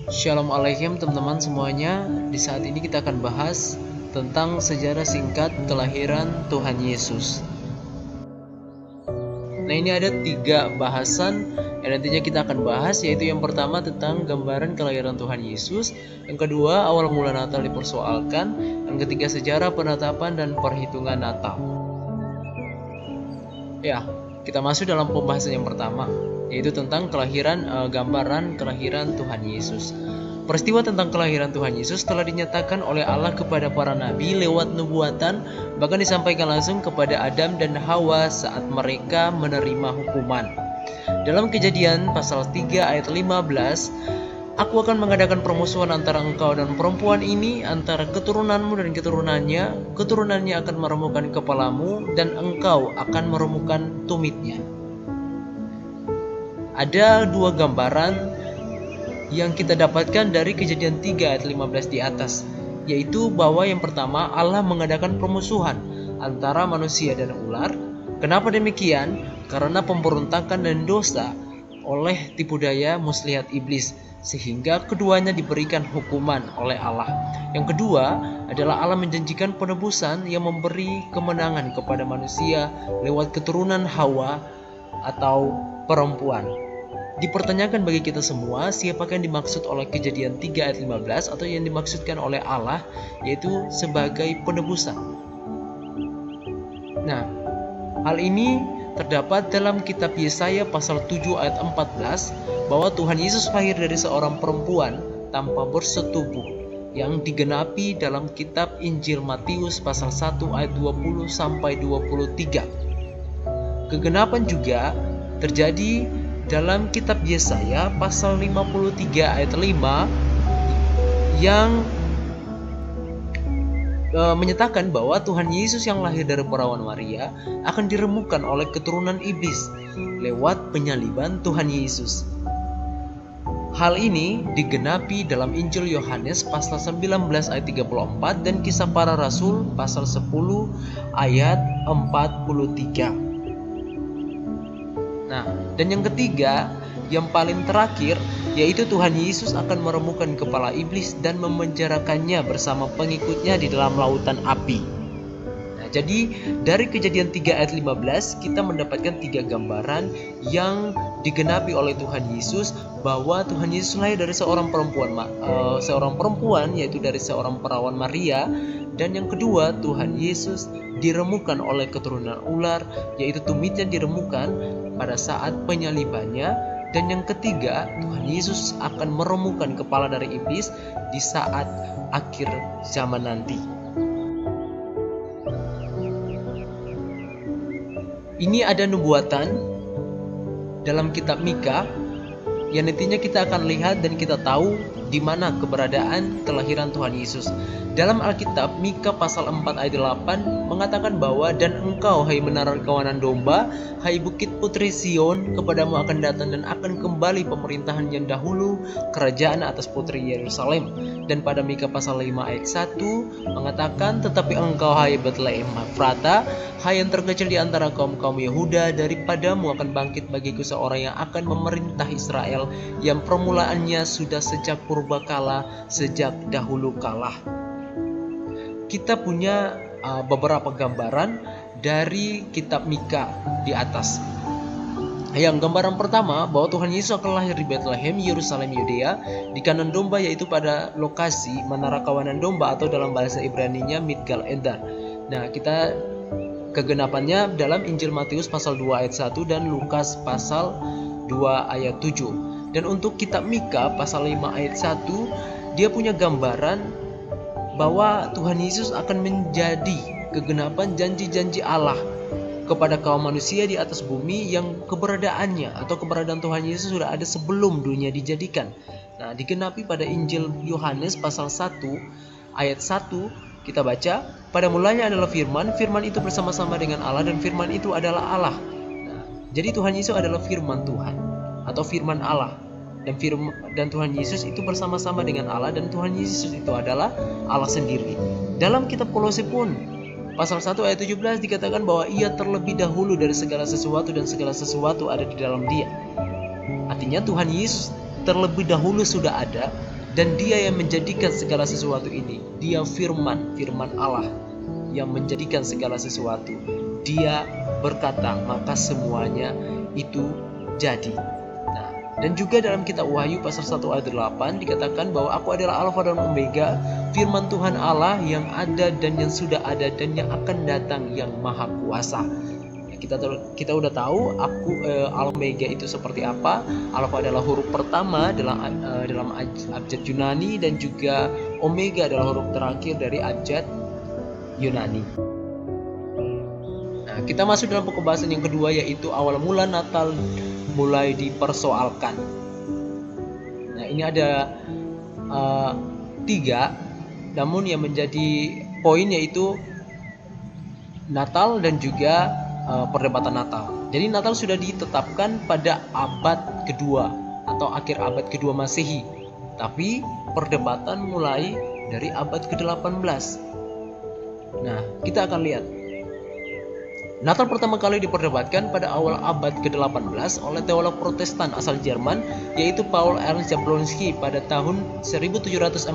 Shalom alaikum teman-teman semuanya. Di saat ini kita akan bahas tentang sejarah singkat kelahiran Tuhan Yesus. Nah, ini ada 3 bahasan yang nantinya kita akan bahas, yaitu yang pertama tentang gambaran kelahiran Tuhan Yesus, yang kedua awal mula Natal dipersoalkan, yang ketiga sejarah penetapan dan perhitungan Natal. Ya, kita masuk dalam pembahasan yang pertama, yaitu tentang gambaran kelahiran Tuhan Yesus. Peristiwa tentang kelahiran Tuhan Yesus telah dinyatakan oleh Allah kepada para nabi lewat nubuatan, bahkan disampaikan langsung kepada Adam dan Hawa saat mereka menerima hukuman. Dalam Kejadian pasal 3 ayat 15, Aku akan mengadakan permusuhan antara engkau dan perempuan ini, antara keturunanmu dan keturunannya akan meremukkan kepalamu dan engkau akan meremukkan tumitnya. Ada 2 gambaran yang kita dapatkan dari Kejadian 3 ayat 15 di atas, yaitu bahwa yang pertama Allah mengadakan permusuhan antara manusia dan ular. Kenapa demikian? Karena pemberontakan dan dosa oleh tipu daya muslihat iblis, sehingga keduanya diberikan hukuman oleh Allah. Yang kedua adalah Allah menjanjikan penebusan yang memberi kemenangan kepada manusia lewat keturunan Hawa atau perempuan. Dipertanyakan bagi kita semua, siapakah yang dimaksud oleh Kejadian 3 ayat 15 atau yang dimaksudkan oleh Allah, yaitu sebagai penebusan. Nah, hal ini terdapat dalam kitab Yesaya pasal 7 ayat 14 bahwa Tuhan Yesus lahir dari seorang perempuan tanpa bersetubuh, yang digenapi dalam kitab Injil Matius pasal 1 ayat 20 sampai 23. Kegenapan juga terjadi dalam kitab Yesaya pasal 53 ayat 5 yang menyatakan bahwa Tuhan Yesus yang lahir dari perawan Maria akan diremukkan oleh keturunan iblis lewat penyaliban Tuhan Yesus. Hal ini digenapi dalam Injil Yohanes pasal 19 ayat 34 dan Kisah Para Rasul pasal 10 ayat 43. Nah, dan yang ketiga, yang paling terakhir, yaitu Tuhan Yesus akan meremukkan kepala iblis dan memenjarakannya bersama pengikutnya di dalam lautan api. Nah, jadi dari Kejadian 3 ayat 15 kita mendapatkan 3 gambaran yang digenapi oleh Tuhan Yesus, bahwa Tuhan Yesus lahir dari seorang perempuan yaitu dari seorang perawan Maria, dan yang kedua Tuhan Yesus diremukkan oleh keturunan ular, yaitu tumitnya diremukkan pada saat penyalibannya. Dan yang ketiga, Tuhan Yesus akan meremukkan kepala dari iblis di saat akhir zaman nanti. Ini ada nubuatan dalam kitab Mika yang nantinya kita akan lihat dan kita tahu di mana keberadaan kelahiran Tuhan Yesus. Dalam Alkitab, Mika pasal 4 ayat 8 mengatakan bahwa, dan engkau, hai menara kawanan domba, hai bukit putri Sion, kepadamu akan datang dan akan kembali pemerintahan yang dahulu, kerajaan atas putri Yerusalem. Dan pada Mika pasal 5 ayat 1 mengatakan, tetapi engkau, hai Betlehem Efrata, hai yang terkecil di antara kaum-kaum Yehuda, daripadamu akan bangkit bagiku seorang yang akan memerintah Israel, yang permulaannya sudah sejak purbakala, sejak dahulu kala. Kita punya beberapa gambaran dari kitab Mika di atas. Yang gambaran pertama, bahwa Tuhan Yesus akan lahir di Bethlehem, Yerusalem, Yudea, di kandang domba, yaitu pada lokasi menara kawanan domba atau dalam bahasa Ibrani-nya Migdal Eder. Nah, kita kegenapannya dalam Injil Matius pasal 2 ayat 1 dan Lukas pasal 2 ayat 7. Dan untuk kitab Mika pasal 5 ayat 1, dia punya gambaran bahwa Tuhan Yesus akan menjadi kegenapan janji-janji Allah kepada kaum manusia di atas bumi, yang keberadaannya atau keberadaan Tuhan Yesus sudah ada sebelum dunia dijadikan. Nah, digenapi pada Injil Yohanes pasal 1 ayat 1, kita baca, pada mulanya adalah firman, firman itu bersama-sama dengan Allah dan firman itu adalah Allah. Nah, jadi Tuhan Yesus adalah firman Tuhan atau firman Allah. Dan Tuhan Yesus itu bersama-sama dengan Allah, dan Tuhan Yesus itu adalah Allah sendiri. Dalam kitab Kolose pun pasal 1 ayat 17 dikatakan bahwa ia terlebih dahulu dari segala sesuatu dan segala sesuatu ada di dalam dia. Artinya Tuhan Yesus terlebih dahulu sudah ada, Dan Dia yang menjadikan segala sesuatu ini. Dia firman Allah yang menjadikan segala sesuatu. Dia berkata, maka semuanya itu jadi. Nah, dan juga dalam kitab Wahyu pasal 1 ayat 8 dikatakan bahwa aku adalah Alfa dan Omega, firman Tuhan Allah yang ada dan yang sudah ada dan yang akan datang, yang maha kuasa. Kita udah tahu Omega itu seperti apa. Alfa adalah huruf pertama dalam abjad Yunani, dan juga Omega adalah huruf terakhir dari abjad Yunani. Nah, kita masuk dalam pembahasan yang kedua, yaitu awal mula Natal mulai dipersoalkan. Nah, ini ada 3, namun yang menjadi poin yaitu Natal dan juga perdebatan Natal. Jadi Natal sudah ditetapkan pada abad kedua atau akhir abad kedua Masehi, tapi perdebatan mulai dari abad ke-18. Nah, kita akan lihat. Natal pertama kali diperdebatkan pada awal abad ke-18 oleh teolog Protestan asal Jerman, yaitu Paul Ernst Jablonski pada tahun 1743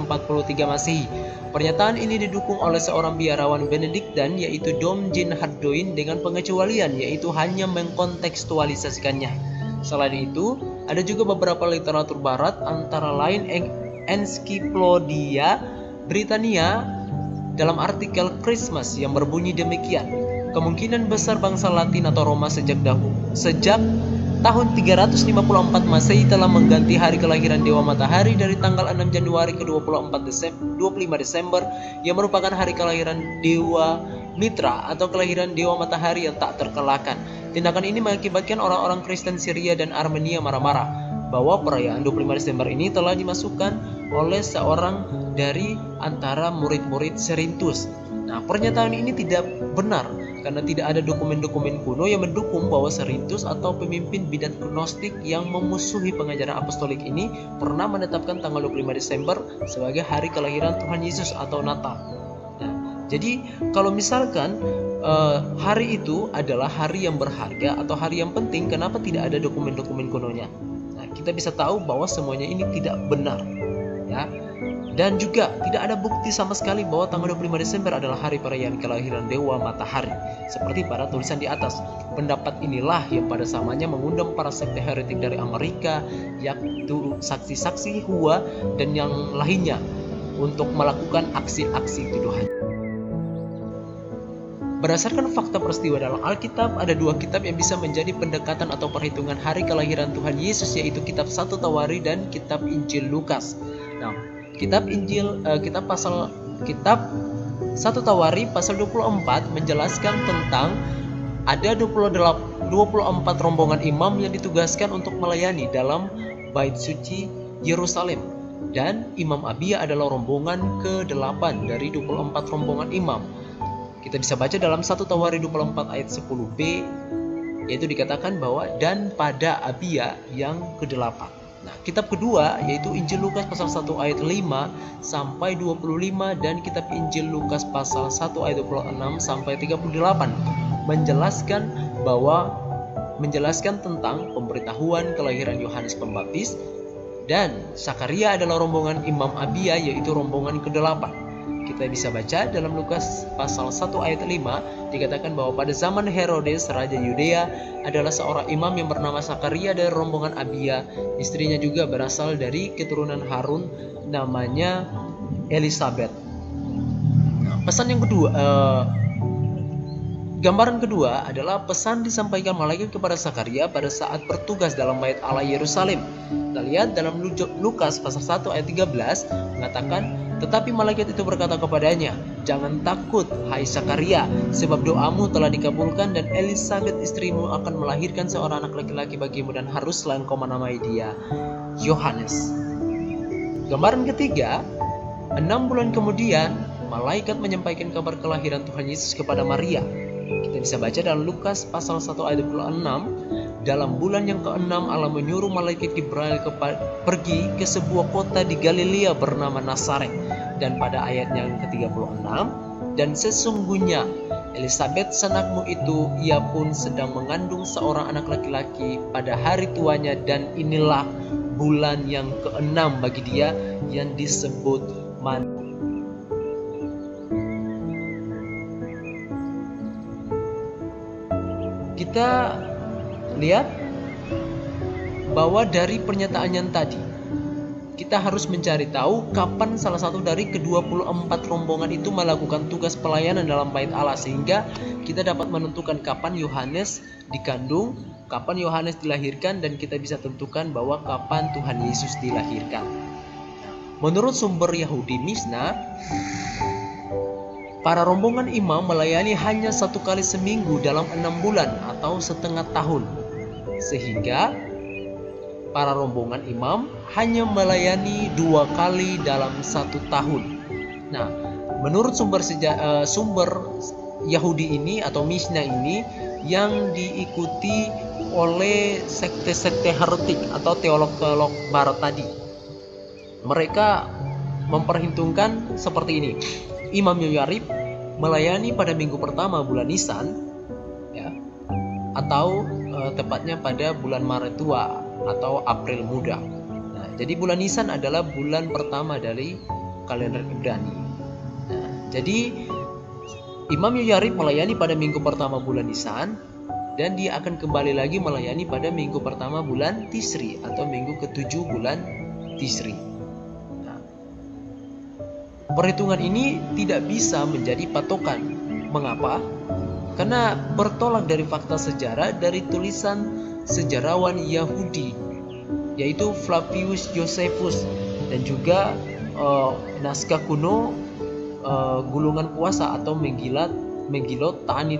Masehi. Pernyataan ini didukung oleh seorang biarawan Benediktan, yaitu Dom Jean Hardoin, dengan pengecualian, yaitu hanya mengkontekstualisasikannya. Selain itu, ada juga beberapa literatur barat, antara lain Encyclopedia Britannia dalam artikel Christmas yang berbunyi demikian: kemungkinan besar bangsa Latin atau Roma sejak tahun 354 Masehi telah mengganti hari kelahiran Dewa Matahari dari tanggal 6 Januari ke 25 Desember yang merupakan hari kelahiran Dewa Mitra atau kelahiran Dewa Matahari yang tak terkalahkan. Tindakan ini mengakibatkan orang-orang Kristen Syria dan Armenia marah-marah bahwa perayaan 25 Desember ini telah dimasukkan oleh seorang dari antara murid-murid Cerinthus. Nah, pernyataan ini tidak benar karena tidak ada dokumen-dokumen kuno yang mendukung bahwa Cerinthus atau pemimpin bidat Gnostik yang memusuhi pengajaran apostolik ini pernah menetapkan tanggal 25 Desember sebagai hari kelahiran Tuhan Yesus atau Natal. Nah, jadi kalau misalkan hari itu adalah hari yang berharga atau hari yang penting, kenapa tidak ada dokumen-dokumen kunonya? Nah, kita bisa tahu bahwa semuanya ini tidak benar, ya. Dan juga tidak ada bukti sama sekali bahwa tanggal 25 Desember adalah hari perayaan kelahiran Dewa Matahari seperti pada tulisan di atas. Pendapat inilah yang pada samanya mengundang para sekte heretik dari Amerika, yaitu saksi-saksi Yehova dan yang lainnya, untuk melakukan aksi-aksi tuduhan. Berdasarkan fakta peristiwa dalam Alkitab, ada 2 kitab yang bisa menjadi pendekatan atau perhitungan hari kelahiran Tuhan Yesus, yaitu kitab 1 Tawari dan kitab Injil Lukas. Nah, kitab 1 Tawari pasal 24 menjelaskan tentang ada 24 rombongan imam yang ditugaskan untuk melayani dalam bait suci Yerusalem, dan Imam Abia adalah rombongan ke-8 dari 24 rombongan imam. Kita bisa baca dalam 1 Tawari 24 ayat 10b, yaitu dikatakan bahwa dan pada Abia yang ke-8. Nah, kitab kedua yaitu Injil Lukas pasal 1 ayat 5 sampai 25 dan kitab Injil Lukas pasal 1 ayat 26 sampai 38 menjelaskan tentang pemberitahuan kelahiran Yohanes Pembaptis, dan Sakaria adalah rombongan Imam Abia, yaitu rombongan ke-8. Kita bisa baca dalam Lukas pasal 1 ayat 5 dikatakan bahwa pada zaman Herodes Raja Yudea adalah seorang imam yang bernama Sakaria dari rombongan Abia. Istrinya juga berasal dari keturunan Harun, namanya Elisabet. Pesan yang kedua, gambaran kedua adalah pesan disampaikan malaikat kepada Sakaria pada saat bertugas dalam bait Allah Yerusalem. Kita lihat dalam Lukas pasal 1 ayat 13 mengatakan, tetapi malaikat itu berkata kepadanya, jangan takut, hai Sakaria, sebab doamu telah dikabulkan dan Elisabet istrimu akan melahirkan seorang anak laki-laki bagimu dan haruslah engkau menamai dia Yohanes. Gambaran ketiga, 6 bulan kemudian malaikat menyampaikan kabar kelahiran Tuhan Yesus kepada Maria. Kita bisa baca dalam Lukas pasal 1 ayat 26, dalam bulan yang ke-6 Allah menyuruh malaikat Gibril pergi ke sebuah kota di Galilea bernama Nazaret. Dan pada ayat yang ke-36, dan sesungguhnya Elisabet sanakmu itu, ia pun sedang mengandung seorang anak laki-laki pada hari tuanya, dan inilah bulan yang ke-6 bagi dia yang disebut Man. Kita lihat bahwa dari pernyataan yang tadi kita harus mencari tahu kapan salah satu dari ke-24 rombongan itu melakukan tugas pelayanan dalam bait Allah, sehingga kita dapat menentukan kapan Yohanes dikandung, kapan Yohanes dilahirkan, dan kita bisa tentukan bahwa kapan Tuhan Yesus dilahirkan. Menurut sumber Yahudi Mishnah, para rombongan imam melayani hanya 1 kali seminggu dalam 6 bulan atau setengah tahun, sehingga para rombongan imam hanya melayani 2 kali dalam 1 tahun. Nah, menurut sumber Yahudi ini atau Mishnah ini yang diikuti oleh sekte-sekte heretik atau teolog-teolog barat tadi, mereka memperhitungkan seperti ini. Imam Yoyarib melayani pada minggu pertama bulan Nisan, ya, atau tepatnya pada bulan Maret tua atau April muda. Nah, jadi bulan Nisan adalah bulan pertama dari kalender Ibrani. Nah, jadi Imam Yoyarib melayani pada minggu pertama bulan Nisan, dan dia akan kembali lagi melayani pada minggu pertama bulan Tisri atau minggu ke-7 bulan Tisri. Nah, perhitungan ini tidak bisa menjadi patokan. Mengapa? Karena bertolak dari fakta sejarah dari tulisan sejarawan Yahudi, yaitu Flavius Josephus, dan juga naskah kuno Gulungan Puasa atau Megillot Ta'anit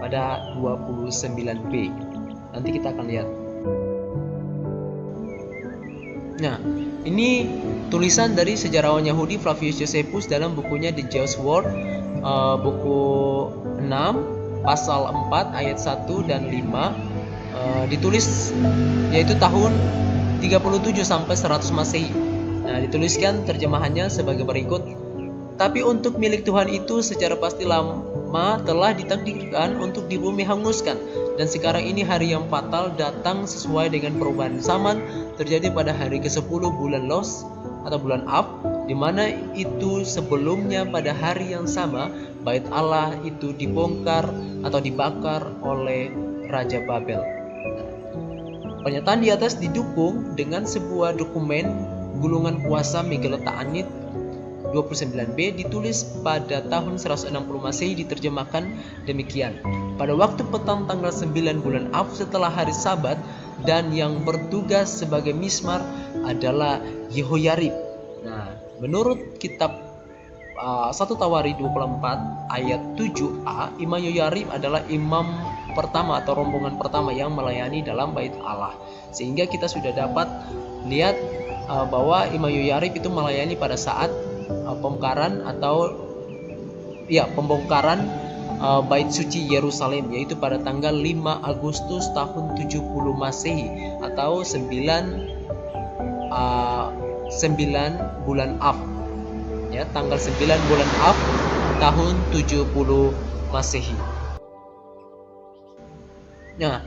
pada 29b. Nanti kita akan lihat. Nah, ini tulisan dari sejarawan Yahudi Flavius Josephus dalam bukunya The Jewish World, buku 6 pasal 4 ayat 1 dan 5, ditulis yaitu tahun 37 sampai 100 Masehi. Nah, dituliskan terjemahannya sebagai berikut. Tapi untuk milik Tuhan itu secara pasti lama telah ditakdirkan untuk di bumi hanguskan, dan sekarang ini hari yang fatal datang sesuai dengan perubahan zaman terjadi pada hari ke-10 bulan Los atau bulan Ab, di mana itu sebelumnya pada hari yang sama bait Allah itu dibongkar atau dibakar oleh Raja Babel. Pernyataan di atas didukung dengan sebuah dokumen Gulungan Puasa Megillot Ta'anit 29b ditulis pada tahun 160 Masehi, diterjemahkan demikian. Pada waktu petang tanggal 9 bulan Ab setelah hari Sabat, dan yang bertugas sebagai mismar adalah Yehoyarib. Nah, menurut kitab 1 Tawari 24 ayat 7a, Imam Yoyarib adalah imam pertama atau rombongan pertama yang melayani dalam bait Allah, sehingga kita sudah dapat lihat bahwa Imam Yoyarib itu melayani pada saat pembongkaran bait suci Yerusalem, yaitu pada tanggal 5 Agustus tahun 70 Masehi atau 9 bulan Av, ya, tanggal 9 bulan Av tahun 70 Masehi. Nah,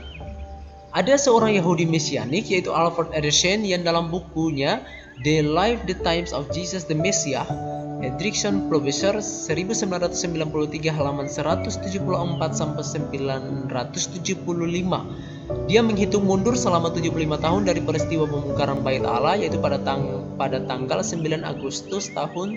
ada seorang Yahudi Mesianik yaitu Alfred Edersheim yang dalam bukunya The Life, the Times of Jesus the Messiah, Edition Professor 1993 halaman 174 sampai 975, dia menghitung mundur selama 75 tahun dari peristiwa pembongkaran bait Allah, yaitu pada tanggal 9 Agustus tahun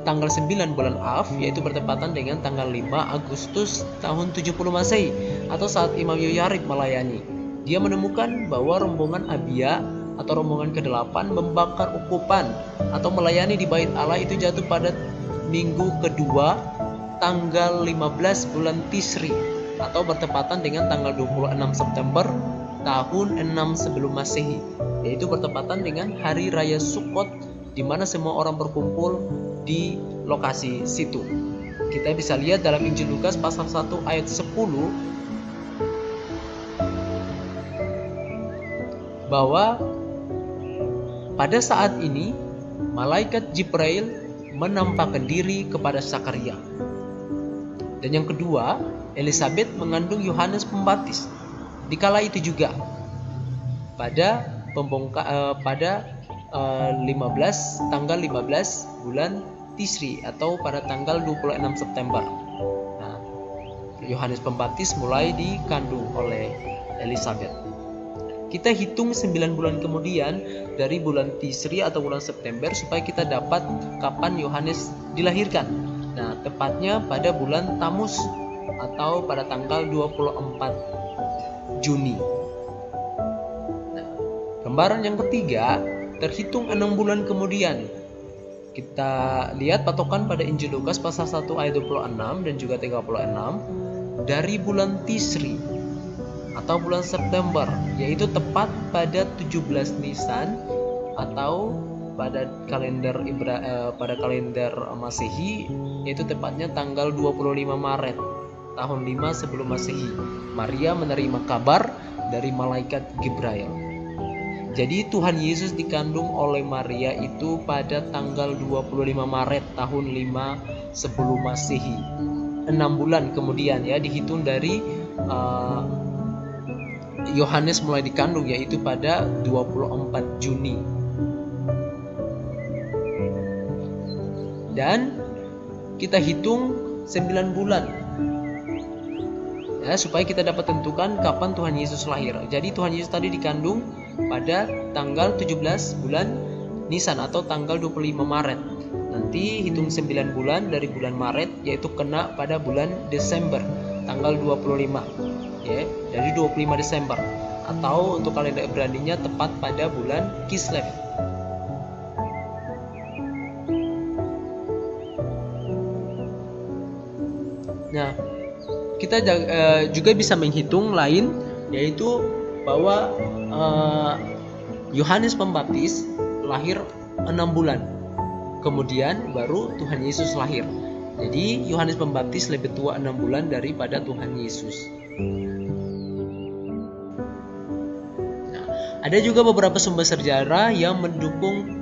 tanggal 9 bulan Av, yaitu bertepatan dengan tanggal 5 Agustus tahun 70 Masehi atau saat Imam Yoyarib melayani. Dia menemukan bahwa rombongan Abia atau rombongan ke-8 membakar ukupan atau melayani di bait Allah itu jatuh pada minggu kedua tanggal 15 bulan Tisri atau bertepatan dengan tanggal 26 September tahun 6 sebelum Masehi, yaitu bertepatan dengan hari raya Sukkot, di mana semua orang berkumpul di lokasi situ. Kita bisa lihat dalam Injil Lukas pasal 1 ayat 10 bahwa pada saat ini malaikat Jibril menampakkan diri kepada Zakaria. Dan yang kedua, Elizabeth mengandung Yohanes Pembaptis. di kala itu juga pada tanggal 15 bulan Tisri atau pada tanggal 26 September. Nah, Yohanes Pembaptis mulai dikandung oleh Elizabeth. Kita hitung 9 bulan kemudian dari bulan Tisri atau bulan September supaya kita dapat kapan Yohanes dilahirkan. Nah, tepatnya pada bulan Tamus atau pada tanggal 24 Juni. Nah, gambaran yang ketiga terhitung 6 bulan kemudian. Kita lihat patokan pada Injil Lukas pasal 1 ayat 26 dan juga 36 dari bulan Tisri atau bulan September, yaitu tepat pada 17 Nisan atau pada kalender Masehi, yaitu tepatnya tanggal 25 Maret tahun 5 sebelum Masehi. Maria menerima kabar dari malaikat Gibrail. Jadi Tuhan Yesus dikandung oleh Maria itu pada tanggal 25 Maret tahun 5 sebelum Masehi. 6 bulan kemudian ya, dihitung dari Yohanes mulai dikandung, yaitu pada 24 Juni. Dan kita hitung 9 bulan ya, supaya kita dapat tentukan kapan Tuhan Yesus lahir. Jadi Tuhan Yesus tadi dikandung pada tanggal 17 bulan Nisan atau tanggal 25 Maret. Nanti hitung 9 bulan dari bulan Maret, yaitu kena pada bulan Desember tanggal 25 ya, dari 25 Desember atau untuk kalender Ibrani-nya tepat pada bulan Kislev. Nah, kita juga bisa menghitung lain, yaitu bahwa Yohanes Pembaptis lahir 6 bulan kemudian baru Tuhan Yesus lahir. Jadi Yohanes Pembaptis lebih tua 6 bulan daripada Tuhan Yesus. Nah, ada juga beberapa sumber sejarah yang mendukung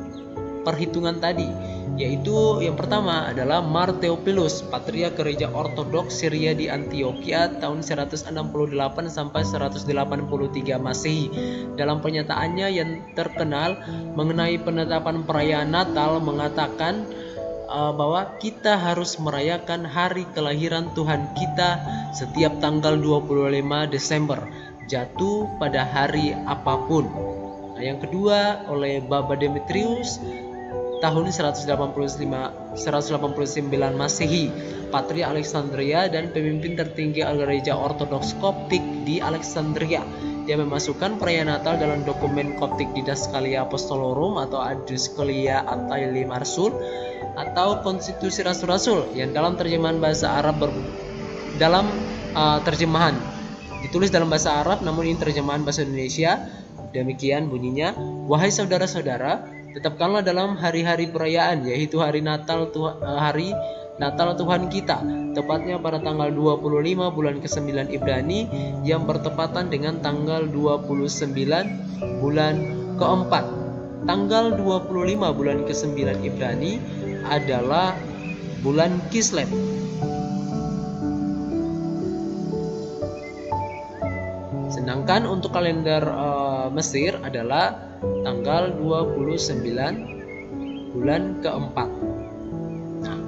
perhitungan tadi, yaitu yang pertama adalah Martheophilus, Patriark Gereja Ortodoks Syria di Antioquia tahun 168 sampai 183 Masehi. Dalam pernyataannya yang terkenal mengenai penetapan perayaan Natal mengatakan bahwa kita harus merayakan hari kelahiran Tuhan kita setiap tanggal 25 Desember, jatuh pada hari apapun. Nah, yang kedua oleh Baba Demetrius tahun 189 Masehi, Patriark Alexandria dan pemimpin tertinggi Gereja Ortodoks Koptik di Alexandria. Dia memasukkan perayaan Natal dalam dokumen Koptik Didaskalia Apostolorum atau Didaskalia Ataili Marsul atau Konstitusi Rasul-Rasul yang dalam terjemahan bahasa Arab terjemahan ditulis dalam bahasa Arab, namun ini terjemahan bahasa Indonesia. Demikian bunyinya: wahai saudara-saudara, tetapkanlah dalam hari-hari perayaan, yaitu hari Natal Tuhan kita, tepatnya pada tanggal 25 bulan ke-9 Ibrani yang bertepatan dengan tanggal 29 bulan ke-4. Tanggal 25 bulan ke-9 Ibrani adalah bulan Kislev. Sedangkan untuk kalender Mesir adalah tanggal 29 bulan ke-4. Nah,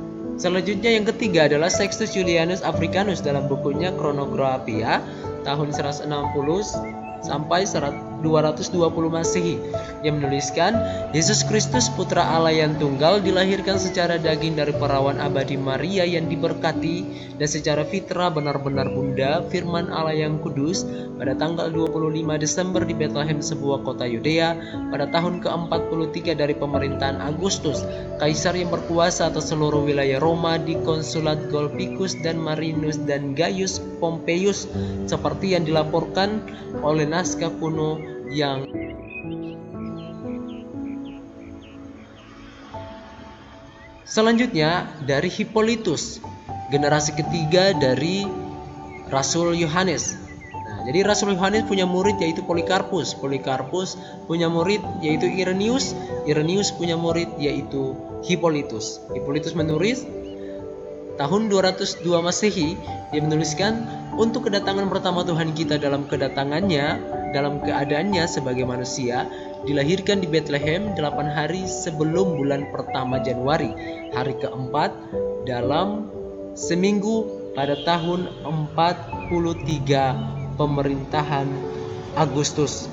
selanjutnya yang ketiga adalah Sextus Julianus Africanus dalam bukunya Chronographia tahun 160 sampai 220 Masehi. Dia menuliskan, Yesus Kristus Putra Allah yang tunggal dilahirkan secara daging dari perawan abadi Maria yang diberkati dan secara fitrah benar-benar bunda firman Allah yang kudus pada tanggal 25 Desember di Bethlehem, sebuah kota Yudea, pada tahun ke-43 dari pemerintahan Agustus, kaisar yang berkuasa atas seluruh wilayah Roma di konsulat Golpicus dan Marinus dan Gaius Pompeius, seperti yang dilaporkan oleh naskah kuno yang selanjutnya dari Hippolytus, generasi ketiga dari Rasul Yohanes. Nah, jadi Rasul Yohanes punya murid yaitu Polikarpus. Polikarpus punya murid yaitu Irenaeus. Irenaeus punya murid yaitu Hippolytus. Hippolytus menulis tahun 202 Masehi. Dia menuliskan untuk kedatangan pertama Tuhan kita dalam keadaannya sebagai manusia, dilahirkan di Bethlehem 8 hari sebelum bulan pertama Januari, hari keempat dalam seminggu pada tahun 43 pemerintahan Agustus.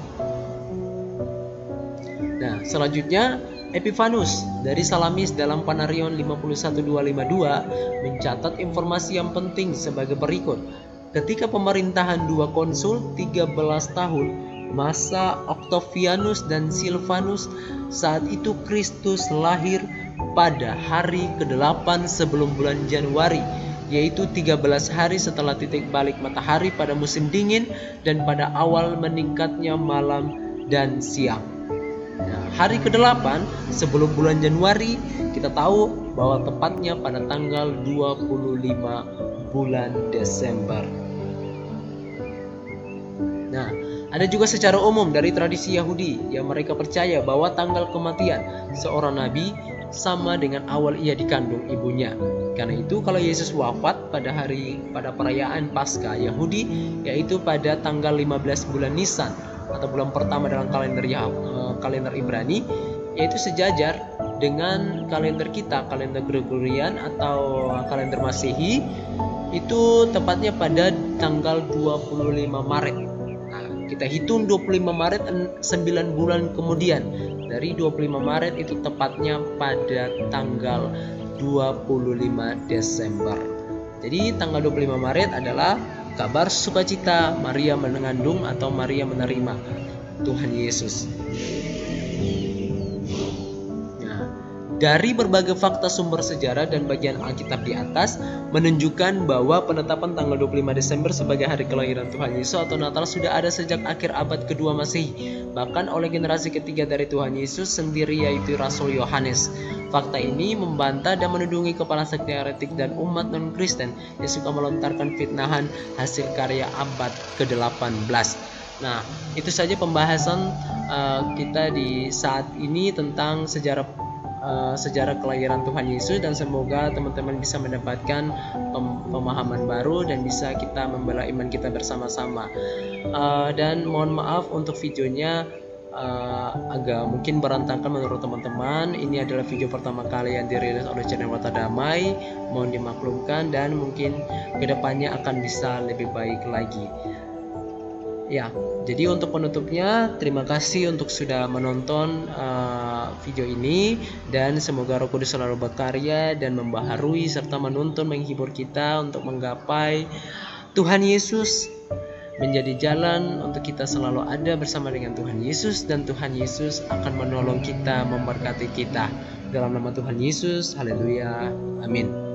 Nah, selanjutnya Epifanus dari Salamis dalam Panarion 51252 mencatat informasi yang penting sebagai berikut. Ketika pemerintahan dua konsul 13 tahun masa Octavianus dan Silvanus, saat itu Kristus lahir pada hari ke-8 sebelum bulan Januari, yaitu 13 hari setelah titik balik matahari pada musim dingin dan pada awal meningkatnya malam dan siang. Nah, hari ke-8 sebelum bulan Januari kita tahu bahwa tepatnya pada tanggal 25 bulan Desember. Nah, ada juga secara umum dari tradisi Yahudi yang mereka percaya bahwa tanggal kematian seorang nabi sama dengan awal ia dikandung ibunya. Karena itu kalau Yesus wafat pada perayaan Paskah Yahudi, yaitu pada tanggal 15 bulan Nisan atau bulan pertama dalam kalender Ibrani, yaitu sejajar dengan kalender kita, kalender Gregorian atau kalender Masehi, itu tepatnya pada tanggal 25 Maret. Nah, kita hitung 25 Maret 9 bulan kemudian. Dari 25 Maret itu tepatnya pada tanggal 25 Desember. Jadi tanggal 25 Maret adalah kabar sukacita Maria mengandung atau Maria menerima Tuhan Yesus. Nah, dari berbagai fakta sumber sejarah dan bagian Alkitab di atas menunjukkan bahwa penetapan tanggal 25 Desember sebagai hari kelahiran Tuhan Yesus atau Natal sudah ada sejak akhir abad kedua Masehi, bahkan oleh generasi ketiga dari Tuhan Yesus sendiri, yaitu Rasul Yohanes. Fakta ini membantah dan menudungi kepala sekte heretik dan umat non-Kristen yang suka melontarkan fitnahan hasil karya abad ke-18. Nah, itu saja pembahasan kita di saat ini tentang sejarah kelahiran Tuhan Yesus, dan semoga teman-teman bisa mendapatkan pemahaman baru dan bisa kita membela iman kita bersama-sama. Dan mohon maaf untuk videonya agak mungkin berantakan menurut teman-teman. Ini adalah video pertama kali yang dirilis oleh channel Warta Damai, mohon dimaklumkan, dan mungkin kedepannya akan bisa lebih baik lagi. Ya, jadi untuk penutupnya, terima kasih untuk sudah menonton video ini, dan semoga Roh Kudus selalu berkarya dan membaharui serta menuntun menghibur kita untuk menggapai Tuhan Yesus, menjadi jalan untuk kita selalu ada bersama dengan Tuhan Yesus, dan Tuhan Yesus akan menolong kita, memberkati kita. Dalam nama Tuhan Yesus, haleluya, amin.